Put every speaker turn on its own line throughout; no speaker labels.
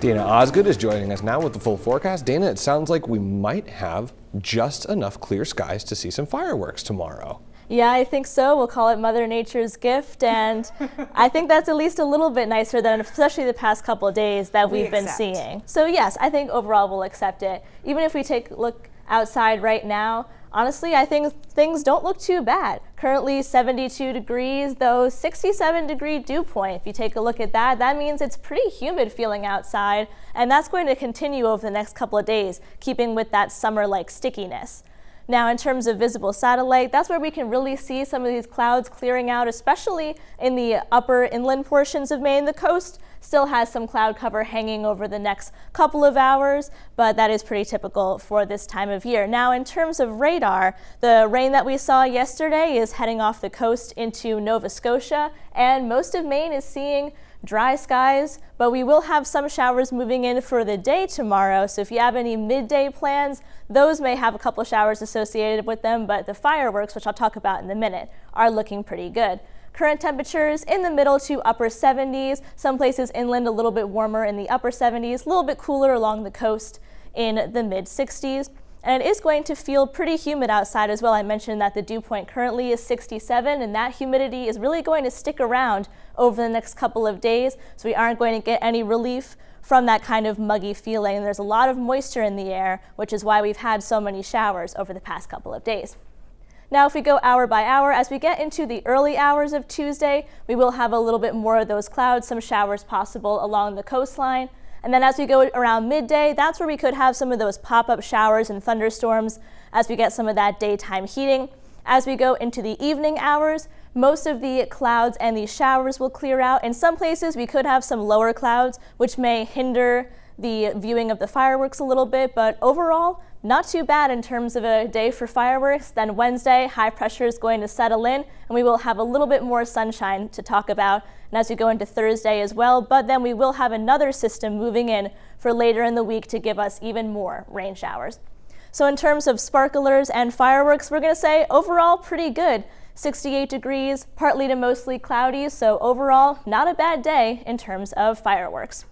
Dana Osgood is joining us now with the full forecast. Dana, it sounds like we might have just enough clear skies to see some fireworks tomorrow.
Yeah, I think so. We'll call it Mother Nature's gift, and I think that's at least a little bit nicer than especially the past couple of days that we've been seeing. So yes, I think overall we'll accept it. Even if we take a look outside right now, honestly, I think things don't look too bad. Currently 72 degrees, though 67-degree dew point. If you take a look at that, that means it's pretty humid feeling outside, and that's going to continue over the next couple of days, keeping with that summer-like stickiness. Now, in terms of visible satellite, that's where we can really see some of these clouds clearing out, especially in the upper inland portions of Maine. The coast still has some cloud cover hanging over the next couple of hours, but that is pretty typical for this time of year. Now, in terms of radar, the rain that we saw yesterday is heading off the coast into Nova Scotia, and most of Maine is seeing dry skies, but we will have some showers moving in for the day tomorrow. So if you have any midday plans, those may have a couple showers associated with them, but the fireworks, which I'll talk about in a minute, are looking pretty good. Current temperatures in the middle to upper 70s, some places inland a little bit warmer in the upper 70s, a little bit cooler along the coast in the mid 60s. And it is going to feel pretty humid outside as well. I mentioned that the dew point currently is 67, and that humidity is really going to stick around over the next couple of days. So we aren't going to get any relief from that kind of muggy feeling. And there's a lot of moisture in the air, which is why we've had so many showers over the past couple of days. Now, if we go hour by hour, as we get into the early hours of Tuesday, we will have a little bit more of those clouds, some showers possible along the coastline. And then as we go around midday, that's where we could have some of those pop-up showers and thunderstorms as we get some of that daytime heating. As we go into the evening hours, most of the clouds and the showers will clear out. In some places, we could have some lower clouds, which may hinder the viewing of the fireworks a little bit, but overall, not too bad in terms of a day for fireworks. Then Wednesday, high pressure is going to settle in, and we will have a little bit more sunshine to talk about. And as we go into Thursday as well, but then we will have another system moving in for later in the week to give us even more rain showers. So in terms of sparklers and fireworks, we're going to say overall pretty good. 68 degrees, partly to mostly cloudy, so overall not a bad day in terms of fireworks.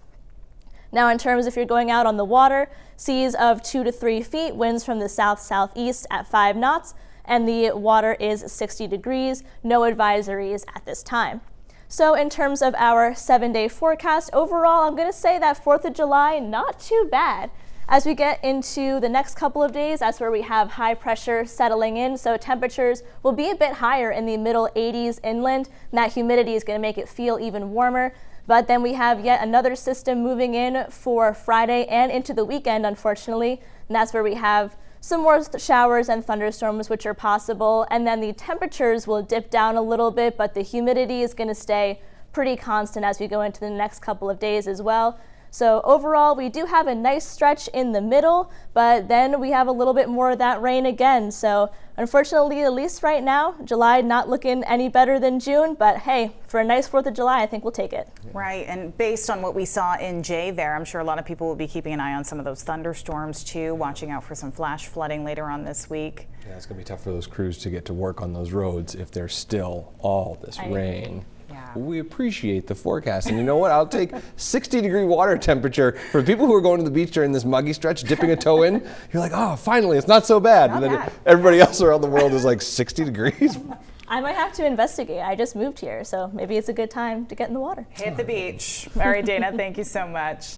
Now, in terms if you're going out on the water, seas of 2 to 3 feet, winds from the south-southeast at 5 knots, and the water is 60 degrees, no advisories at this time. So in terms of our 7-day forecast, overall, I'm going to say that 4th of July, not too bad. As we get into the next couple of days, that's where we have high pressure settling in, so temperatures will be a bit higher in the middle 80s inland, and that humidity is going to make it feel even warmer. But then we have yet another system moving in for Friday and into the weekend, unfortunately, and that's where we have some more showers and thunderstorms which are possible, and then the temperatures will dip down a little bit, but the humidity is going to stay pretty constant as we go into the next couple of days as well. So overall, we do have a nice stretch in the middle, but then we have a little bit more of that rain again. So unfortunately, at least right now, July not looking any better than June, but hey, for a nice 4th of July, I think we'll take it.
Right, and based on what we saw in Jay there, I'm sure a lot of people will be keeping an eye on some of those thunderstorms too, watching out for some flash flooding later on this week.
Yeah, it's going to be tough for those crews to get to work on those roads if there's still all this rain.
Yeah.
We appreciate the forecast, and you know what? I'll take 60-degree water temperature for people who are going to the beach during this muggy stretch, dipping a toe in. You're like, oh, finally, it's not so bad.
Not
And then
bad.
everybody else around the world is like 60 degrees.
I might have to investigate. I just moved here, so maybe it's a good time to get in the water.
Hit the beach. All right, Dana, thank you so much.